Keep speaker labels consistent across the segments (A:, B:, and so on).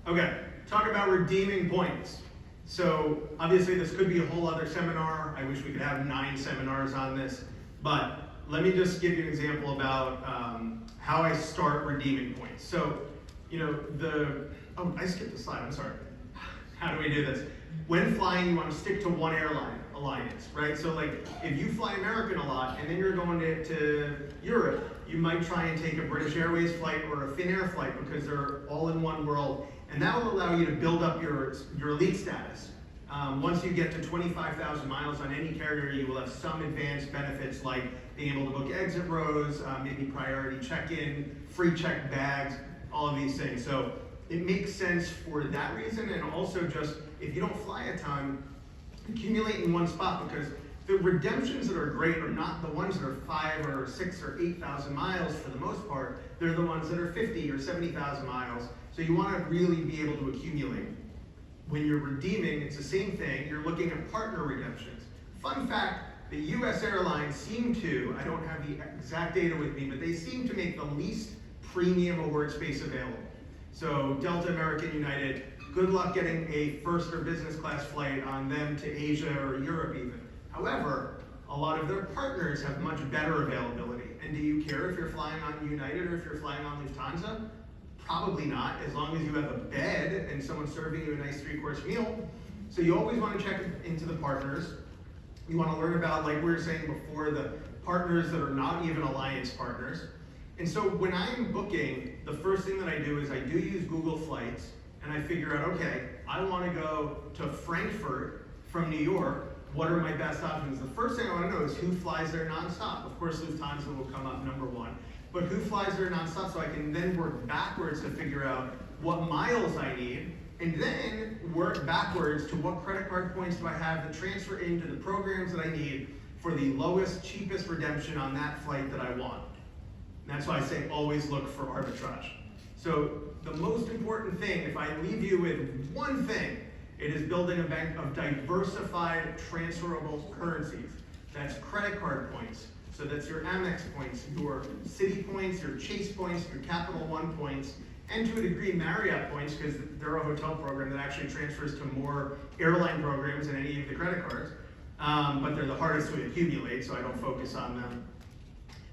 A: Okay, talk about redeeming points. So obviously this could be a whole other seminar. I wish we could have 9 seminars on this, but let me just give you an example about how I start redeeming points. So, oh, I skipped a slide, I'm sorry. How do we do this? When flying, you want to stick to one airline alliance, right? So like, if you fly American a lot and then you're going to Europe, you might try and take a British Airways flight or a Finnair flight because they're all in one world, and that will allow you to build up your elite status. Once you get to 25,000 miles on any carrier, you will have some advanced benefits like being able to book exit rows, maybe priority check-in, free checked bags, all of these things. So it makes sense for that reason, and also just if you don't fly a ton, accumulate in one spot, because the redemptions that are great are not the ones that are 5 or 6 or 8,000 miles for the most part. They're the ones that are 50 or 70,000 miles. So you want to really be able to accumulate. When you're redeeming, it's the same thing. You're looking at partner redemptions. Fun fact, the US airlines seem to, I don't have the exact data with me, but they seem to make the least premium award space available. So Delta, American, United, good luck getting a first or business class flight on them to Asia or Europe even. However, a lot of their partners have much better availability. And do you care if you're flying on United or if you're flying on Lufthansa? Probably not, as long as you have a bed and someone's serving you a nice 3-course meal. So you always want to check into the partners. You want to learn about, like we were saying before, the partners that are not even alliance partners. And so when I'm booking, the first thing that I do is I do use Google Flights, and I figure out, okay, I want to go to Frankfurt from New York. What are my best options? The first thing I want to know is who flies there nonstop. Of course, Lufthansa will come up number 1. But who flies there nonstop, so I can then work backwards to figure out what miles I need, and then work backwards to what credit card points do I have to transfer into the programs that I need for the lowest, cheapest redemption on that flight that I want. And that's why I say always look for arbitrage. So the most important thing, if I leave you with one thing, it is building a bank of diversified transferable currencies. That's credit card points. So that's your Amex points, your Citi points, your Chase points, your Capital One points, and to a degree Marriott points, because they're a hotel program that actually transfers to more airline programs than any of the credit cards. But they're the hardest to accumulate, so I don't focus on them.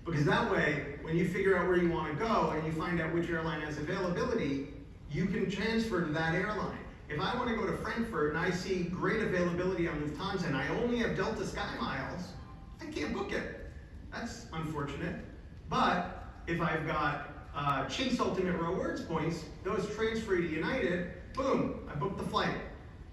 A: Because that way, when you figure out where you want to go and you find out which airline has availability, you can transfer to that airline. If I want to go to Frankfurt and I see great availability on Lufthansa and I only have Delta Sky miles, I can't book it. That's unfortunate. But if I've got Chase Ultimate Rewards points, those transfer to United, boom, I booked the flight.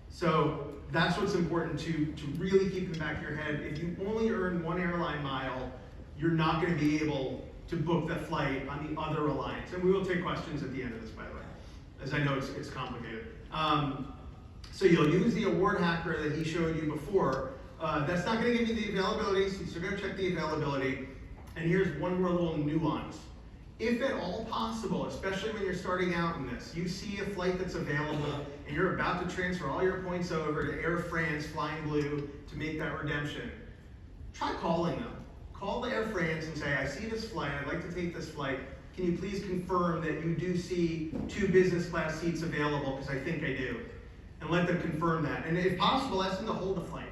A: So that's what's important to really keep in the back of your head. If you only earn 1 airline mile, you're not going to be able to book the flight on the other alliance. And we will take questions at the end of this, by the way, as I know it's complicated. So you'll use the award hacker that he showed you before. That's not going to give you the availability, so you're going to check the availability. And here's one more little nuance. If at all possible, especially when you're starting out in this, you see a flight that's available and you're about to transfer all your points over to Air France Flying Blue to make that redemption, try calling them. Call Air France and say, I see this flight, I'd like to take this flight. Can you please confirm that you do see 2 business class seats available, because I think I do. And let them confirm that. And if possible, ask them to hold the flight.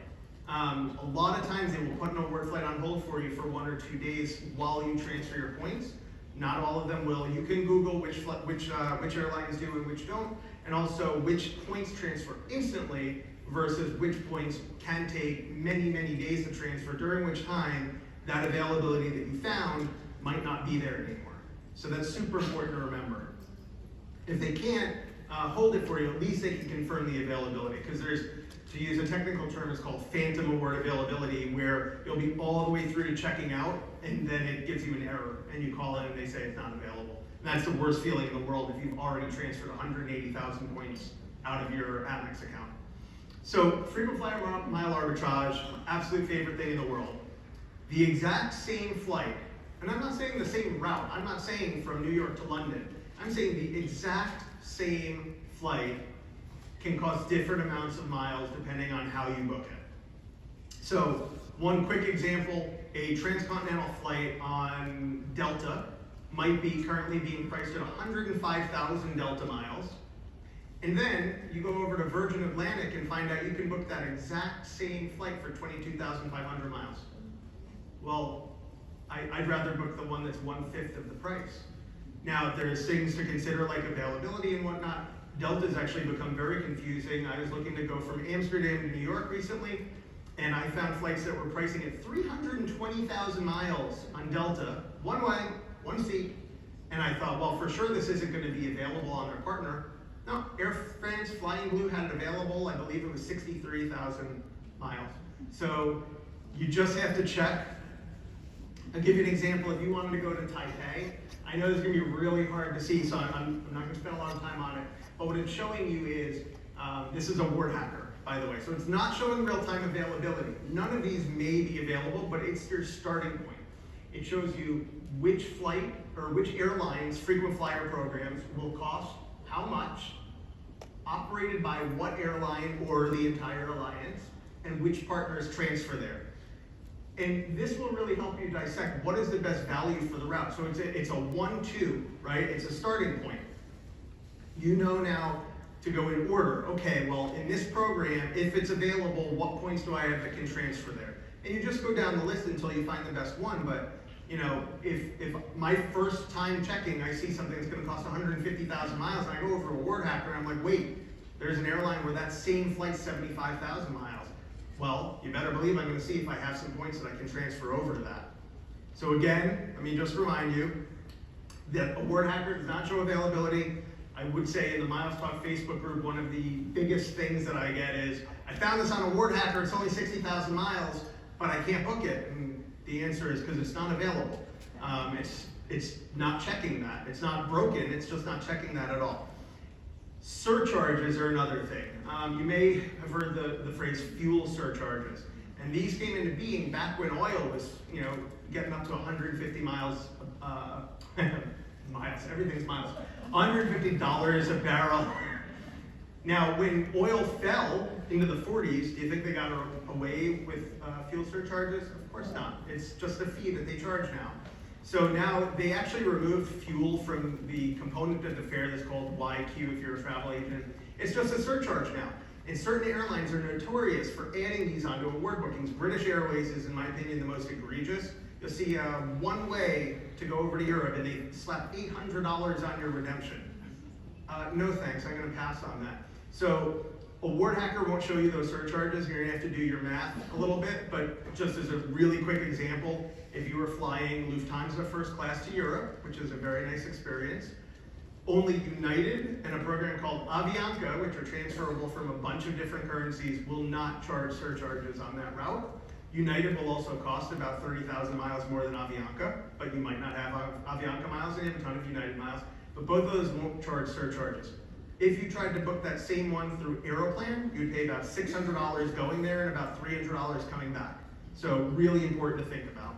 A: A lot of times they will put an award flight on hold for you for 1 or 2 days while you transfer your points. Not all of them will. You can Google which airlines do and which don't, and also which points transfer instantly versus which points can take many, many days to transfer, during which time that availability that you found might not be there anymore. So that's super important to remember. If they can't hold it for you, at least they can confirm the availability, because there's, to use a technical term, it's called phantom award availability, where you'll be all the way through to checking out, and then it gives you an error, and you call in and they say it's not available. And that's the worst feeling in the world if you've already transferred 180,000 points out of your Amex account. So frequent flyer mile arbitrage, absolute favorite thing in the world. The exact same flight, and I'm not saying the same route, I'm not saying from New York to London, I'm saying the exact same flight can cost different amounts of miles depending on how you book it. So one quick example, a transcontinental flight on Delta might be currently being priced at 105,000 Delta miles. And then you go over to Virgin Atlantic and find out you can book that exact same flight for 22,500 miles. Well, I'd rather book the one that's 1/5 of the price. Now, there's things to consider like availability and whatnot. Delta's actually become very confusing. I was looking to go from Amsterdam to New York recently, and I found flights that were pricing at 320,000 miles on Delta, one way, one seat. And I thought, well, for sure this isn't going to be available on their partner. No, Air France Flying Blue had it available. I believe it was 63,000 miles. So you just have to check. I'll give you an example. If you wanted to go to Taipei, I know this is going to be really hard to see, so I'm not going to spend a lot of time on it. But what it's showing you is, this is a word hacker, by the way. So it's not showing real-time availability. None of these may be available, but it's your starting point. It shows you which flight or which airlines frequent flyer programs will cost how much, operated by what airline or the entire alliance, and which partners transfer there. And this will really help you dissect what is the best value for the route. So it's a 1-2, right? It's a starting point. You know now to go in order. Okay, well, in this program, if it's available, what points do I have that can transfer there? And you just go down the list until you find the best one. But you know, if my first time checking, I see something that's going to cost 150,000 miles, and I go over to a word hacker, and I'm like, wait, there's an airline where that same flight's 75,000 miles. Well, you better believe I'm going to see if I have some points that I can transfer over to that. So again, let me just remind you that a word hacker does not show availability. I would say in the Miles Talk Facebook group, one of the biggest things that I get is, I found this on a word hacker, it's only 60,000 miles, but I can't book it. And the answer is because it's not available. It's not checking that. It's not broken, it's just not checking that at all. Surcharges are another thing. You may have heard the phrase fuel surcharges. And these came into being back when oil was, you know, getting up to 150 miles, miles, everything's miles, $150 a barrel. Now, when oil fell into the 40s, do you think they got away with fuel surcharges? Of course not. It's just a fee that they charge now. So now they actually removed fuel from the component of the fare that's called YQ if you're a travel agent. It's just a surcharge now. And certain airlines are notorious for adding these onto award bookings. British Airways is, in my opinion, the most egregious. You'll see one way to go over to Europe and they slap $800 on your redemption. No thanks, I'm going to pass on that. So a word hacker won't show you those surcharges. You're going to have to do your math a little bit, but just as a really quick example, if you were flying Lufthansa first class to Europe, which is a very nice experience, only United and a program called Avianca, which are transferable from a bunch of different currencies, will not charge surcharges on that route. United will also cost about 30,000 miles more than Avianca, but you might not have Avianca miles and you have a ton of United miles, but both of those won't charge surcharges. If you tried to book that same one through Aeroplan, you'd pay about $600 going there and about $300 coming back. So really important to think about.